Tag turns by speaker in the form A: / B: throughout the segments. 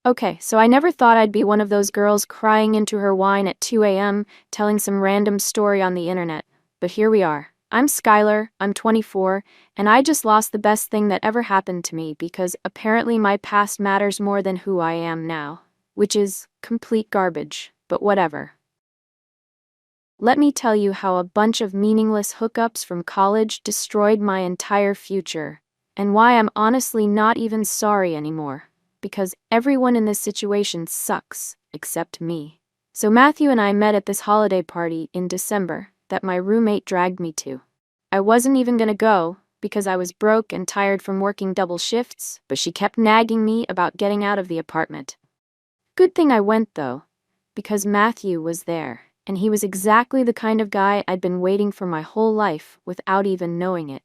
A: Okay, so I never thought I'd be one of those girls crying into her wine at 2 a.m., telling some random story on the internet. But here we are. I'm Skylar, I'm 24, and I just lost the best thing that ever happened to me because apparently my past matters more than who I am now. Which is complete garbage, but whatever. Let me tell you how a bunch of meaningless hookups from college destroyed my entire future, and why I'm honestly not even sorry anymore. Because everyone in this situation sucks, except me. So Matthew and I met at this holiday party in December that my roommate dragged me to. I wasn't even gonna go, because I was broke and tired from working double shifts, but she kept nagging me about getting out of the apartment. Good thing I went though, because Matthew was there, and he was exactly the kind of guy I'd been waiting for my whole life without even knowing it.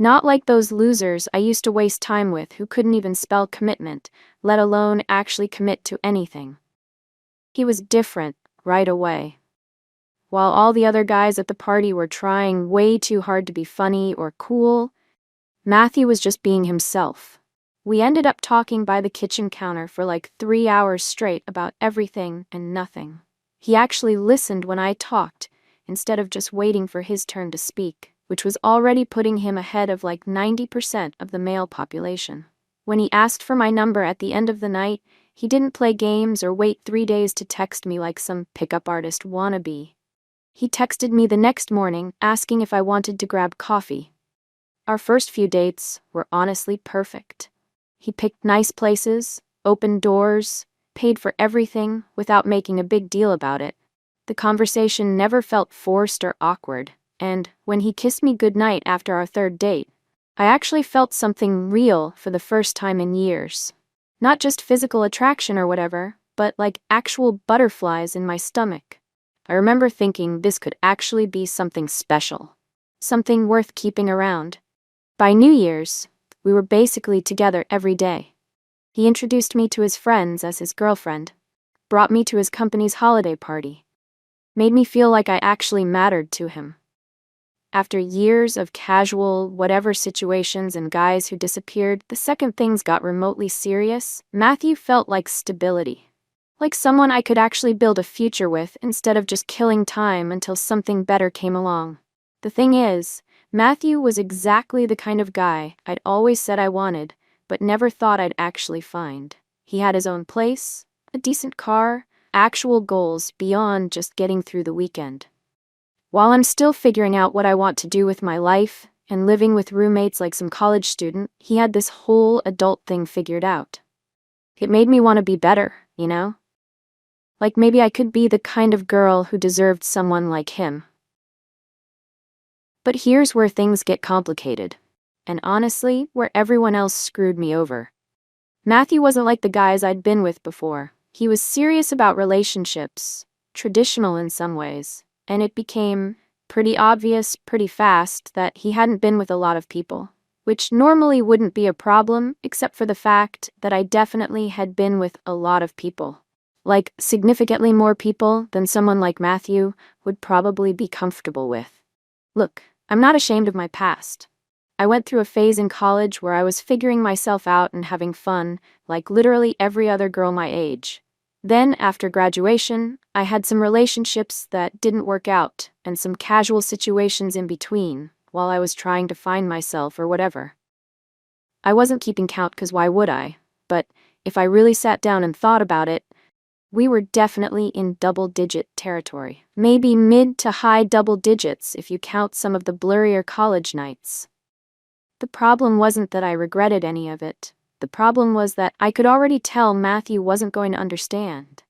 A: Not like those losers I used to waste time with who couldn't even spell commitment, let alone actually commit to anything. He was different right away. While all the other guys at the party were trying way too hard to be funny or cool, Matthew was just being himself. We ended up talking by the kitchen counter for like 3 hours straight about everything and nothing. He actually listened when I talked, instead of just waiting for his turn to speak, which was already putting him ahead of like 90% of the male population. When he asked for my number at the end of the night, he didn't play games or wait 3 days to text me like some pickup artist wannabe. He texted me the next morning asking if I wanted to grab coffee. Our first few dates were honestly perfect. He picked nice places, opened doors, paid for everything without making a big deal about it. The conversation never felt forced or awkward, and when he kissed me goodnight after our third date, I actually felt something real for the first time in years. Not just physical attraction or whatever, but like actual butterflies in my stomach. I remember thinking this could actually be something special, something worth keeping around. By New Year's, we were basically together every day. He introduced me to his friends as his girlfriend, brought me to his company's holiday party, made me feel like I actually mattered to him. After years of casual, whatever situations and guys who disappeared, the second things got remotely serious, Matthew felt like stability. Like someone I could actually build a future with instead of just killing time until something better came along. The thing is, Matthew was exactly the kind of guy I'd always said I wanted, but never thought I'd actually find. He had his own place, a decent car, actual goals beyond just getting through the weekend. While I'm still figuring out what I want to do with my life and living with roommates like some college student, he had this whole adult thing figured out. It made me want to be better, you know? Like maybe I could be the kind of girl who deserved someone like him. But here's where things get complicated, and honestly, where everyone else screwed me over. Matthew wasn't like the guys I'd been with before. He was serious about relationships, traditional in some ways, and it became pretty obvious pretty fast that he hadn't been with a lot of people, which normally wouldn't be a problem except for the fact that I definitely had been with a lot of people. Like significantly more people than someone like Matthew would probably be comfortable with. Look, I'm not ashamed of my past. I went through a phase in college where I was figuring myself out and having fun, like literally every other girl my age. Then, after graduation, I had some relationships that didn't work out, and some casual situations in between, while I was trying to find myself or whatever. I wasn't keeping count because why would I? But if I really sat down and thought about it, we were definitely in double-digit territory. Maybe mid to high double digits if you count some of the blurrier college nights. The problem wasn't that I regretted any of it. The problem was that I could already tell Matthew wasn't going to understand.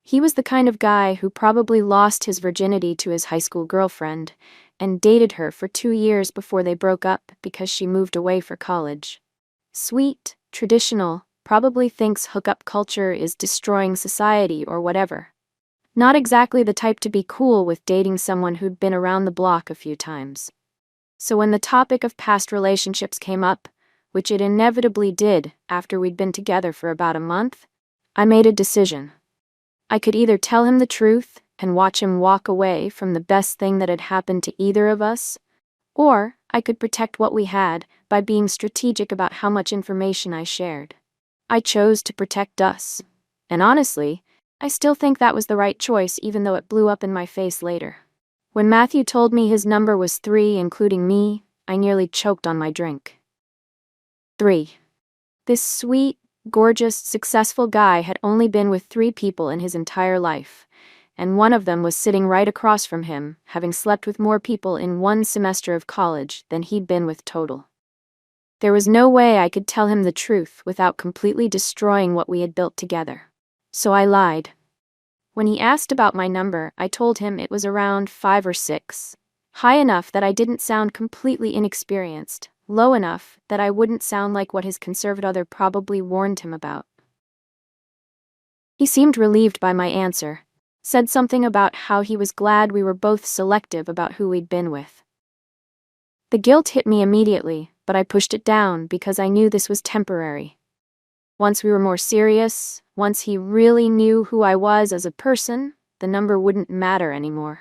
A: He was the kind of guy who probably lost his virginity to his high school girlfriend and dated her for 2 years before they broke up because she moved away for college. Sweet, traditional, probably thinks hookup culture is destroying society or whatever. Not exactly the type to be cool with dating someone who'd been around the block a few times. So when the topic of past relationships came up, which it inevitably did after we'd been together for about a month, I made a decision. I could either tell him the truth and watch him walk away from the best thing that had happened to either of us, or I could protect what we had by being strategic about how much information I shared. I chose to protect us. And honestly, I still think that was the right choice, even though it blew up in my face later. When Matthew told me his number was 3, including me, I nearly choked on my drink. 3. This sweet, gorgeous, successful guy had only been with 3 people in his entire life, and one of them was sitting right across from him, having slept with more people in 1 semester of college than he'd been with total. There was no way I could tell him the truth without completely destroying what we had built together. So I lied. When he asked about my number, I told him it was around 5 or 6. High enough that I didn't sound completely inexperienced, low enough that I wouldn't sound like what his conservative other probably warned him about. He seemed relieved by my answer, said something about how he was glad we were both selective about who we'd been with. The guilt hit me immediately, but I pushed it down because I knew this was temporary. Once we were more serious, once he really knew who I was as a person, the number wouldn't matter anymore.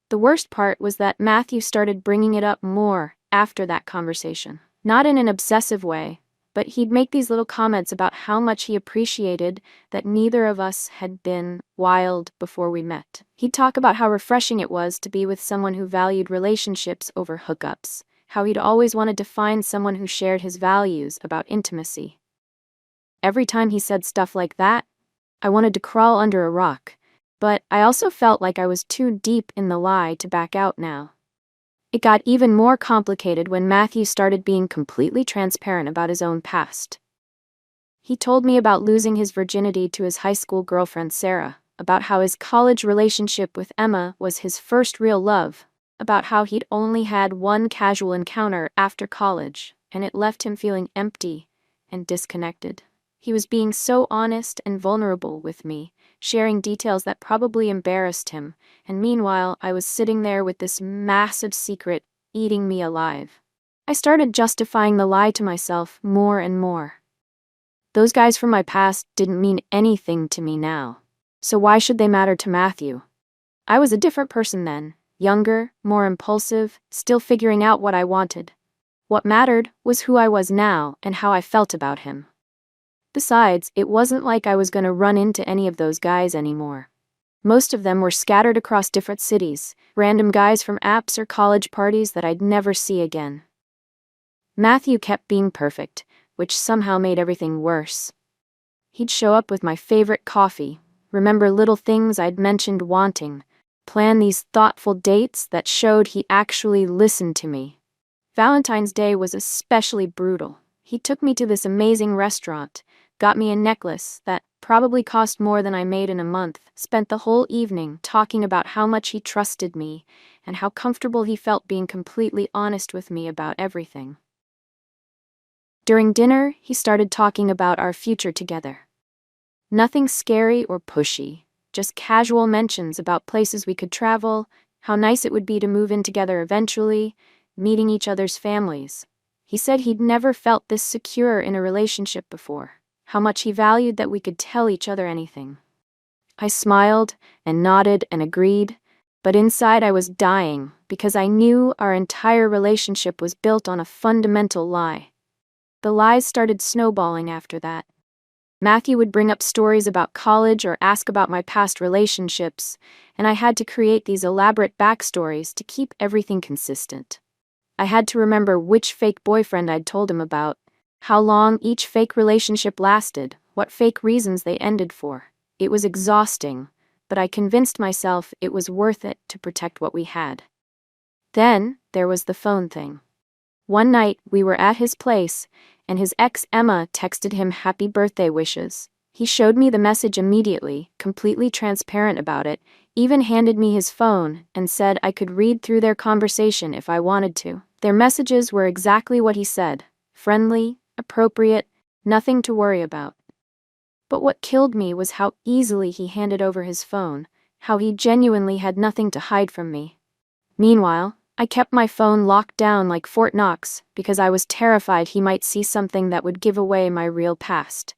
A: The worst part was that Matthew started bringing it up more after that conversation. Not in an obsessive way, but he'd make these little comments about how much he appreciated that neither of us had been wild before we met. He'd talk about how refreshing it was to be with someone who valued relationships over hookups, how he'd always wanted to find someone who shared his values about intimacy. Every time he said stuff like that, I wanted to crawl under a rock, but I also felt like I was too deep in the lie to back out now. It got even more complicated when Matthew started being completely transparent about his own past. He told me about losing his virginity to his high school girlfriend Sarah, about how his college relationship with Emma was his first real love, about how he'd only had 1 casual encounter after college, and it left him feeling empty and disconnected. He was being so honest and vulnerable with me, sharing details that probably embarrassed him, and meanwhile I was sitting there with this massive secret eating me alive. I started justifying the lie to myself more and more. Those guys from my past didn't mean anything to me now, so why should they matter to Matthew? I was a different person then, younger, more impulsive, still figuring out what I wanted. What mattered was who I was now and how I felt about him. Besides, it wasn't like I was going to run into any of those guys anymore. Most of them were scattered across different cities, random guys from apps or college parties that I'd never see again. Matthew kept being perfect, which somehow made everything worse. He'd show up with my favorite coffee, remember little things I'd mentioned wanting, plan these thoughtful dates that showed he actually listened to me. Valentine's Day was especially brutal. He took me to this amazing restaurant, got me a necklace that probably cost more than I made in a month, spent the whole evening talking about how much he trusted me and how comfortable he felt being completely honest with me about everything. During dinner, he started talking about our future together. Nothing scary or pushy, just casual mentions about places we could travel, how nice it would be to move in together eventually, meeting each other's families. He said he'd never felt this secure in a relationship before, how much he valued that we could tell each other anything. I smiled and nodded and agreed, but inside I was dying because I knew our entire relationship was built on a fundamental lie. The lies started snowballing after that. Matthew would bring up stories about college or ask about my past relationships, and I had to create these elaborate backstories to keep everything consistent. I had to remember which fake boyfriend I'd told him about, how long each fake relationship lasted, what fake reasons they ended for. It was exhausting, but I convinced myself it was worth it to protect what we had. Then there was the phone thing. One night, we were at his place, and his ex Emma texted him happy birthday wishes. He showed me the message immediately, completely transparent about it, even handed me his phone and said I could read through their conversation if I wanted to. Their messages were exactly what he said, friendly, appropriate, nothing to worry about. But what killed me was how easily he handed over his phone, how he genuinely had nothing to hide from me. Meanwhile, I kept my phone locked down like Fort Knox because I was terrified he might see something that would give away my real past.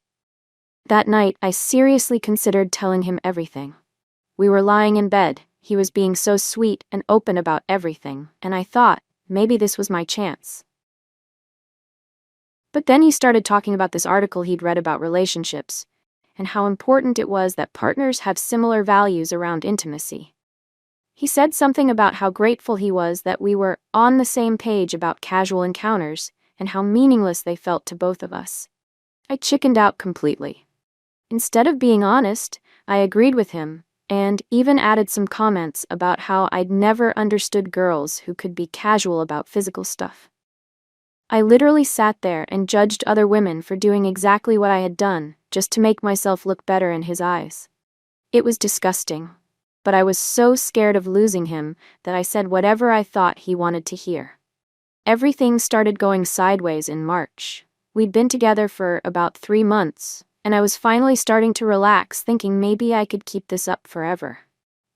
A: That night, I seriously considered telling him everything. We were lying in bed, he was being so sweet and open about everything, and I thought, maybe this was my chance. But then he started talking about this article he'd read about relationships, and how important it was that partners have similar values around intimacy. He said something about how grateful he was that we were on the same page about casual encounters, and how meaningless they felt to both of us. I chickened out completely. Instead of being honest, I agreed with him, and even added some comments about how I'd never understood girls who could be casual about physical stuff. I literally sat there and judged other women for doing exactly what I had done, just to make myself look better in his eyes. It was disgusting, but I was so scared of losing him that I said whatever I thought he wanted to hear. Everything started going sideways in March. We'd been together for about 3 months, and I was finally starting to relax, thinking maybe I could keep this up forever.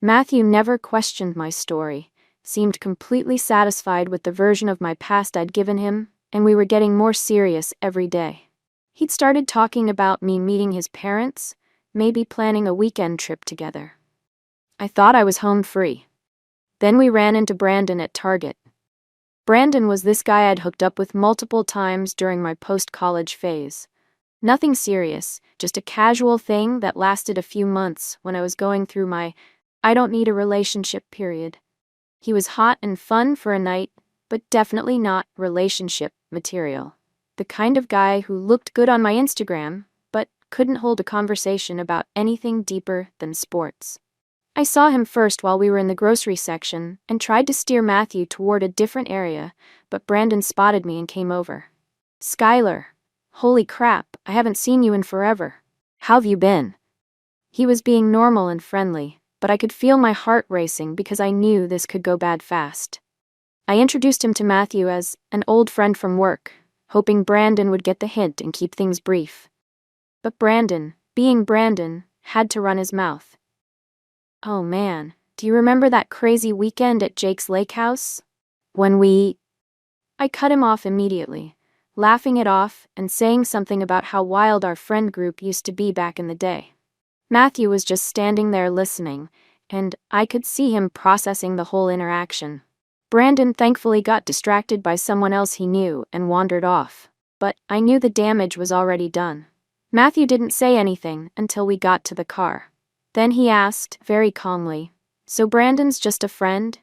A: Matthew never questioned my story, seemed completely satisfied with the version of my past I'd given him, and we were getting more serious every day. He'd started talking about me meeting his parents, maybe planning a weekend trip together. I thought I was home free. Then we ran into Brandon at Target. Brandon was this guy I'd hooked up with multiple times during my post-college phase. Nothing serious, just a casual thing that lasted a few months when I was going through my I don't need a relationship period. He was hot and fun for a night, but definitely not relationship material. The kind of guy who looked good on my Instagram, but couldn't hold a conversation about anything deeper than sports. I saw him first while we were in the grocery section and tried to steer Matthew toward a different area, but Brandon spotted me and came over. "Skylar, holy crap, I haven't seen you in forever. How've you been?" He was being normal and friendly, but I could feel my heart racing because I knew this could go bad fast. I introduced him to Matthew as an old friend from work, hoping Brandon would get the hint and keep things brief. But Brandon, being Brandon, had to run his mouth. "Oh man, do you remember that crazy weekend at Jake's lake house? When we..." I cut him off immediately, laughing it off and saying something about how wild our friend group used to be back in the day. Matthew was just standing there listening, and I could see him processing the whole interaction. Brandon thankfully got distracted by someone else he knew and wandered off, but I knew the damage was already done. Matthew didn't say anything until we got to the car. Then he asked, very calmly, "So Brandon's just a friend?"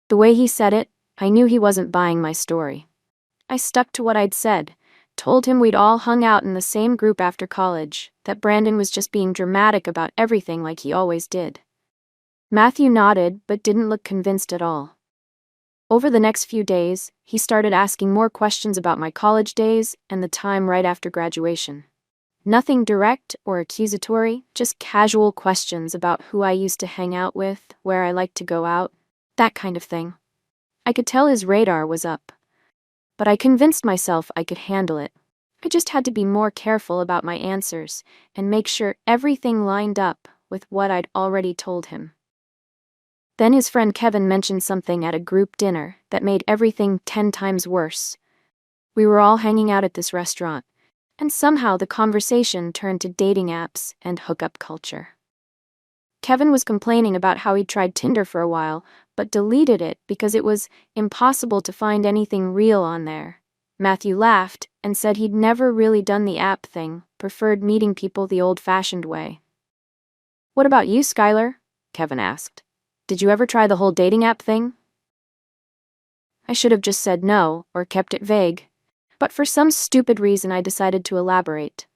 A: The way he said it, I knew he wasn't buying my story. I stuck to what I'd said, told him we'd all hung out in the same group after college, that Brandon was just being dramatic about everything like he always did. Matthew nodded but didn't look convinced at all. Over the next few days, he started asking more questions about my college days and the time right after graduation. Nothing direct or accusatory, just casual questions about who I used to hang out with, where I liked to go out, that kind of thing. I could tell his radar was up. But I convinced myself I could handle it. I just had to be more careful about my answers and make sure everything lined up with what I'd already told him. Then his friend Kevin mentioned something at a group dinner that made everything 10 times worse. We were all hanging out at this restaurant, and somehow the conversation turned to dating apps and hookup culture. Kevin was complaining about how he'd tried Tinder for a while, but deleted it because it was impossible to find anything real on there. Matthew laughed and said he'd never really done the app thing, preferred meeting people the old-fashioned way. "What about you, Skylar?" Kevin asked. "Did you ever try the whole dating app thing?" I should have just said no, or kept it vague. But for some stupid reason I decided to elaborate.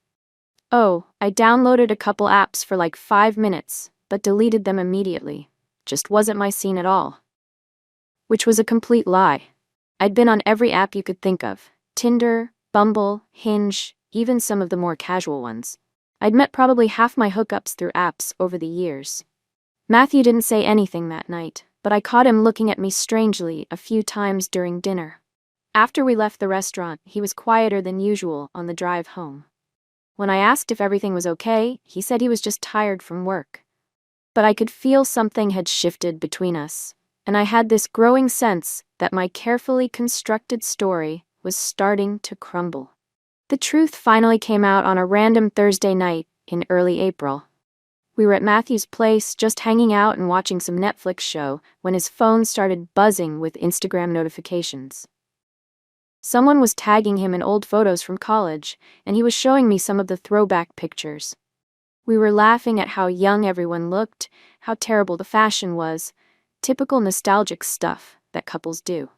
A: "Oh, I downloaded a couple apps for like 5 minutes, but deleted them immediately. Just wasn't my scene at all." Which was a complete lie. I'd been on every app you could think of. Tinder, Bumble, Hinge, even some of the more casual ones. I'd met probably half my hookups through apps over the years. Matthew didn't say anything that night, but I caught him looking at me strangely a few times during dinner. After we left the restaurant, he was quieter than usual on the drive home. When I asked if everything was okay, he said he was just tired from work. But I could feel something had shifted between us, and I had this growing sense that my carefully constructed story was starting to crumble. The truth finally came out on a random Thursday night in early April. We were at Matthew's place, just hanging out and watching some Netflix show, when his phone started buzzing with Instagram notifications. Someone was tagging him in old photos from college, and he was showing me some of the throwback pictures. We were laughing at how young everyone looked, how terrible the fashion was, typical nostalgic stuff that couples do.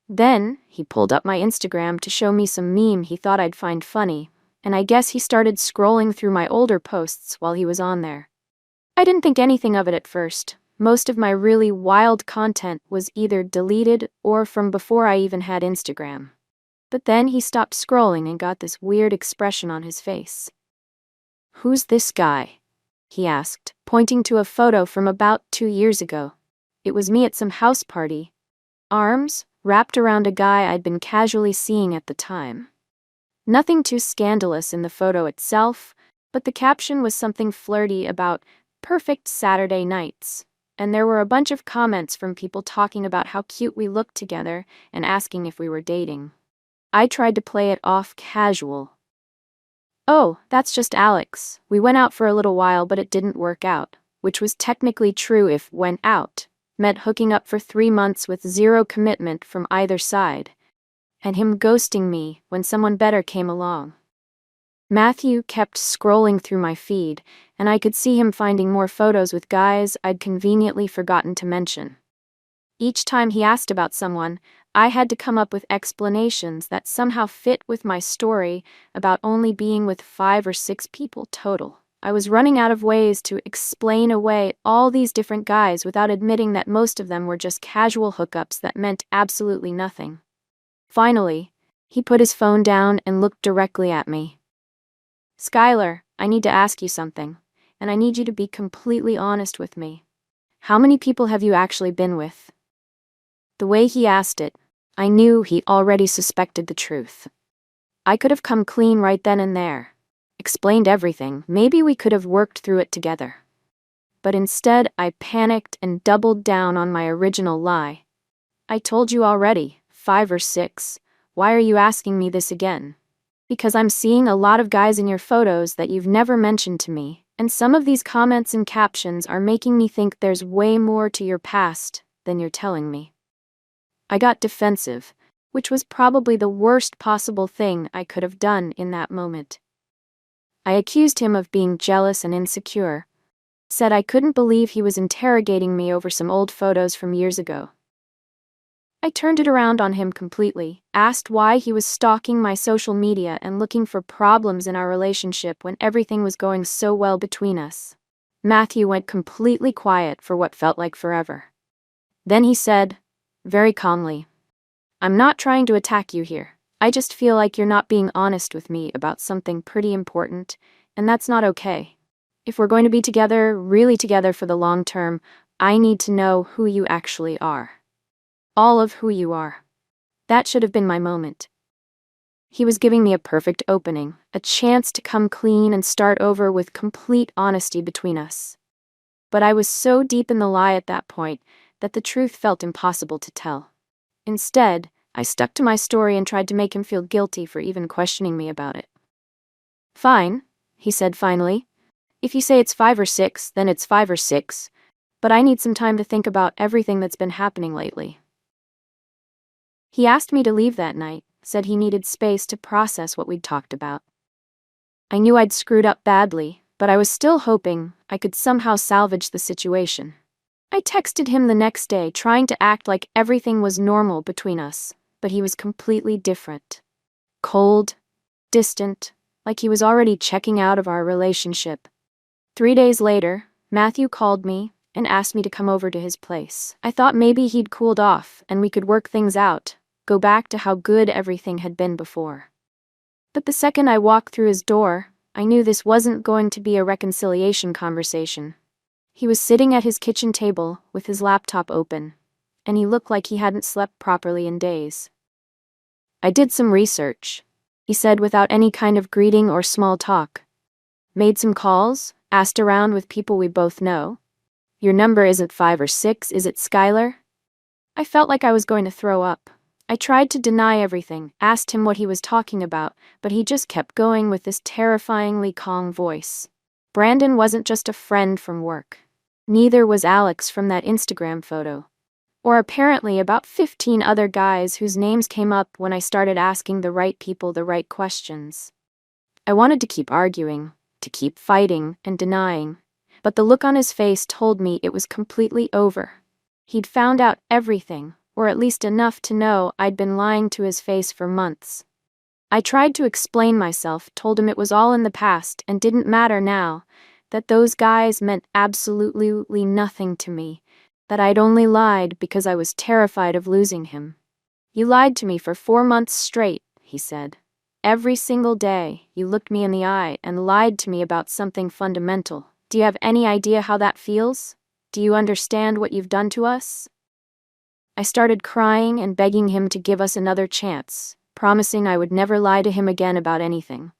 A: Then, he pulled up my Instagram to show me some meme he thought I'd find funny, and I guess he started scrolling through my older posts while he was on there. I didn't think anything of it at first. Most of my really wild content was either deleted or from before I even had Instagram. But then he stopped scrolling and got this weird expression on his face. "Who's this guy?" he asked, pointing to a photo from about 2 years ago. It was me at some house party, arms wrapped around a guy I'd been casually seeing at the time. Nothing too scandalous in the photo itself, but the caption was something flirty about perfect Saturday nights, and there were a bunch of comments from people talking about how cute we looked together and asking if we were dating. I tried to play it off casual. "Oh, that's just Alex. We went out for a little while, but it didn't work out," which was technically true if "went out" meant hooking up for 3 months with zero commitment from either side, and him ghosting me when someone better came along. Matthew kept scrolling through my feed, and I could see him finding more photos with guys I'd conveniently forgotten to mention. Each time he asked about someone, I had to come up with explanations that somehow fit with my story about only being with 5 or 6 people total. I was running out of ways to explain away all these different guys without admitting that most of them were just casual hookups that meant absolutely nothing. Finally, he put his phone down and looked directly at me. "Skylar, I need to ask you something, and I need you to be completely honest with me. How many people have you actually been with?" The way he asked it, I knew he already suspected the truth. I could have come clean right then and there, explained everything. Maybe we could have worked through it together. But instead, I panicked and doubled down on my original lie. "I told you already, 5 or 6. Why are you asking me this again?" "Because I'm seeing a lot of guys in your photos that you've never mentioned to me, and some of these comments and captions are making me think there's way more to your past than you're telling me." I got defensive, which was probably the worst possible thing I could have done in that moment. I accused him of being jealous and insecure, said I couldn't believe he was interrogating me over some old photos from years ago. I turned it around on him completely, asked why he was stalking my social media and looking for problems in our relationship when everything was going so well between us. Matthew went completely quiet for what felt like forever. Then he said, very calmly, "I'm not trying to attack you here. I just feel like you're not being honest with me about something pretty important, and that's not okay. If we're going to be together, really together for the long term, I need to know who you actually are. All of who you are." That should have been my moment. He was giving me a perfect opening, a chance to come clean and start over with complete honesty between us. But I was so deep in the lie at that point that the truth felt impossible to tell. Instead, I stuck to my story and tried to make him feel guilty for even questioning me about it. "Fine," he said finally. "If you say it's 5 or 6, then it's 5 or 6, but I need some time to think about everything that's been happening lately." He asked me to leave that night, said he needed space to process what we'd talked about. I knew I'd screwed up badly, but I was still hoping I could somehow salvage the situation. I texted him the next day, trying to act like everything was normal between us, but he was completely different. Cold, distant, like he was already checking out of our relationship. 3 days later, Matthew called me and asked me to come over to his place. I thought maybe he'd cooled off and we could work things out, go back to how good everything had been before. But the second I walked through his door, I knew this wasn't going to be a reconciliation conversation. He was sitting at his kitchen table with his laptop open, and he looked like he hadn't slept properly in days. "I did some research," he said without any kind of greeting or small talk. "Made some calls, asked around with people we both know. Your number isn't 5 or 6, is it, Skylar?" I felt like I was going to throw up. I tried to deny everything, asked him what he was talking about, but he just kept going with this terrifyingly calm voice. Brandon wasn't just a friend from work. Neither was Alex from that Instagram photo. Or apparently about 15 other guys whose names came up when I started asking the right people the right questions. I wanted to keep arguing, to keep fighting and denying, but the look on his face told me it was completely over. He'd found out everything, or at least enough to know I'd been lying to his face for months. I tried to explain myself, told him it was all in the past and didn't matter now, that those guys meant absolutely nothing to me, that I'd only lied because I was terrified of losing him. "You lied to me for 4 months straight," he said. "Every single day, you looked me in the eye and lied to me about something fundamental. Do you have any idea how that feels? Do you understand what you've done to us?" I started crying and begging him to give us another chance, promising I would never lie to him again about anything.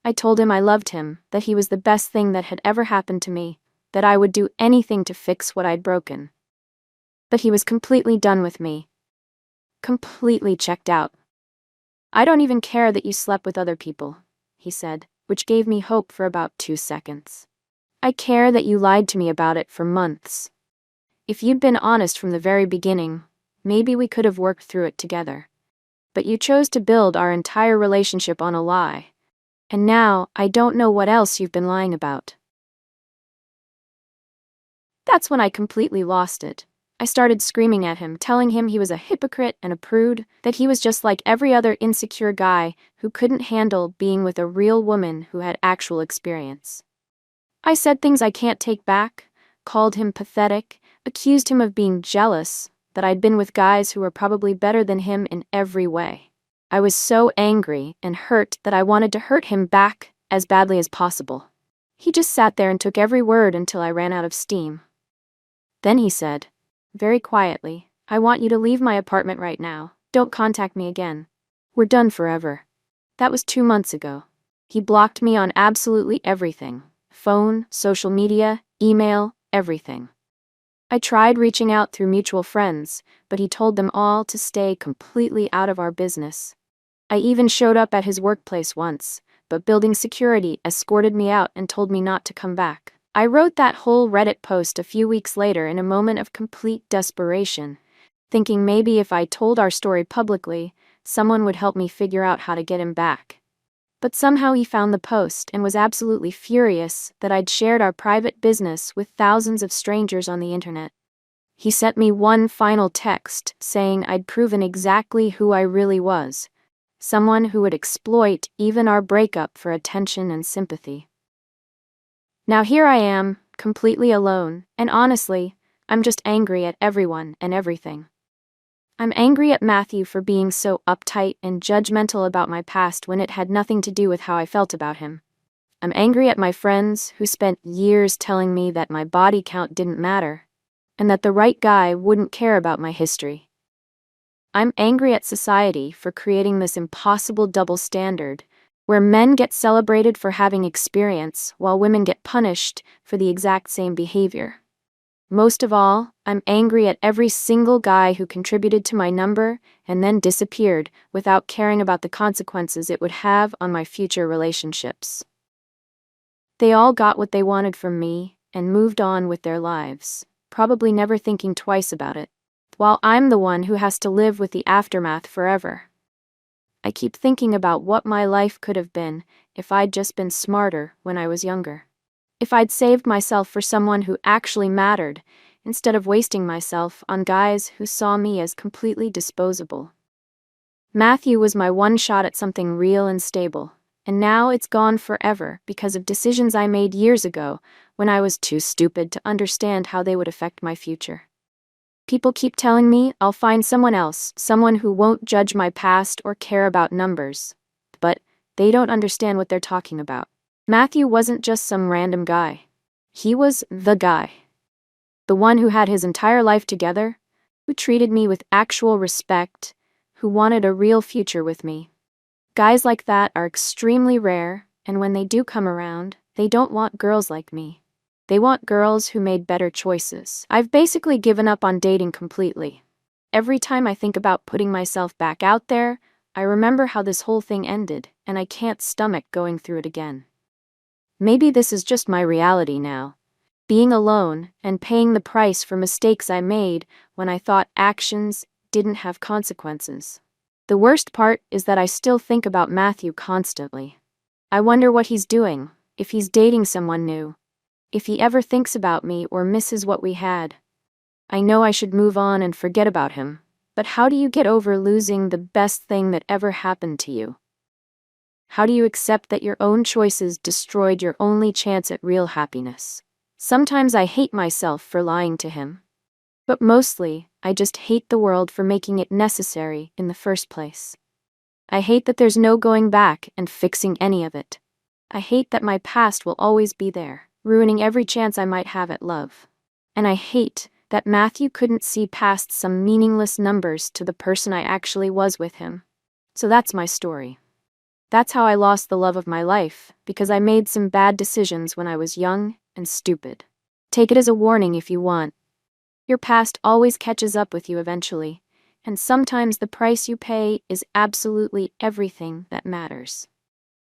A: I told him I loved him, that he was the best thing that had ever happened to me, that I would do anything to fix what I'd broken. But he was completely done with me. Completely checked out. "I don't even care that you slept with other people," he said, which gave me hope for about 2 seconds. "I care that you lied to me about it for months. If you'd been honest from the very beginning, maybe we could have worked through it together. But you chose to build our entire relationship on a lie. And now, I don't know what else you've been lying about." That's when I completely lost it. I started screaming at him, telling him he was a hypocrite and a prude, that he was just like every other insecure guy who couldn't handle being with a real woman who had actual experience. I said things I can't take back, called him pathetic, accused him of being jealous, that I'd been with guys who were probably better than him in every way. I was so angry and hurt that I wanted to hurt him back as badly as possible. He just sat there and took every word until I ran out of steam. Then he said, very quietly, "I want you to leave my apartment right now. Don't contact me again. We're done forever." That was 2 months ago. He blocked me on absolutely everything. Phone, social media, email, everything. I tried reaching out through mutual friends, but he told them all to stay completely out of our business. I even showed up at his workplace once, but building security escorted me out and told me not to come back. I wrote that whole Reddit post a few weeks later in a moment of complete desperation, thinking maybe if I told our story publicly, someone would help me figure out how to get him back. But somehow he found the post and was absolutely furious that I'd shared our private business with thousands of strangers on the internet. He sent me one final text saying I'd proven exactly who I really was, someone who would exploit even our breakup for attention and sympathy. Now here I am, completely alone, and honestly, I'm just angry at everyone and everything. I'm angry at Matthew for being so uptight and judgmental about my past when it had nothing to do with how I felt about him. I'm angry at my friends who spent years telling me that my body count didn't matter, and that the right guy wouldn't care about my history. I'm angry at society for creating this impossible double standard, where men get celebrated for having experience while women get punished for the exact same behavior. Most of all, I'm angry at every single guy who contributed to my number and then disappeared without caring about the consequences it would have on my future relationships. They all got what they wanted from me and moved on with their lives, probably never thinking twice about it, while I'm the one who has to live with the aftermath forever. I keep thinking about what my life could have been if I'd just been smarter when I was younger. If I'd saved myself for someone who actually mattered, instead of wasting myself on guys who saw me as completely disposable. Matthew was my one shot at something real and stable, and now it's gone forever because of decisions I made years ago when I was too stupid to understand how they would affect my future. People keep telling me I'll find someone else, someone who won't judge my past or care about numbers. But they don't understand what they're talking about. Matthew wasn't just some random guy. He was the guy. The one who had his entire life together, who treated me with actual respect, who wanted a real future with me. Guys like that are extremely rare, and when they do come around, they don't want girls like me. They want girls who made better choices. I've basically given up on dating completely. Every time I think about putting myself back out there, I remember how this whole thing ended, and I can't stomach going through it again. Maybe this is just my reality now. being alone and paying the price for mistakes I made when I thought actions didn't have consequences. The worst part is that I still think about Matthew constantly. I wonder what he's doing, if he's dating someone new, if he ever thinks about me or misses what we had. I know I should move on and forget about him, but how do you get over losing the best thing that ever happened to you? How do you accept that your own choices destroyed your only chance at real happiness? Sometimes I hate myself for lying to him. But mostly, I just hate the world for making it necessary in the first place. I hate that there's no going back and fixing any of it. I hate that my past will always be there, ruining every chance I might have at love. And I hate that Matthew couldn't see past some meaningless numbers to the person I actually was with him. So that's my story. That's how I lost the love of my life, because I made some bad decisions when I was young and stupid. Take it as a warning if you want. Your past always catches up with you eventually, and sometimes the price you pay is absolutely everything that matters.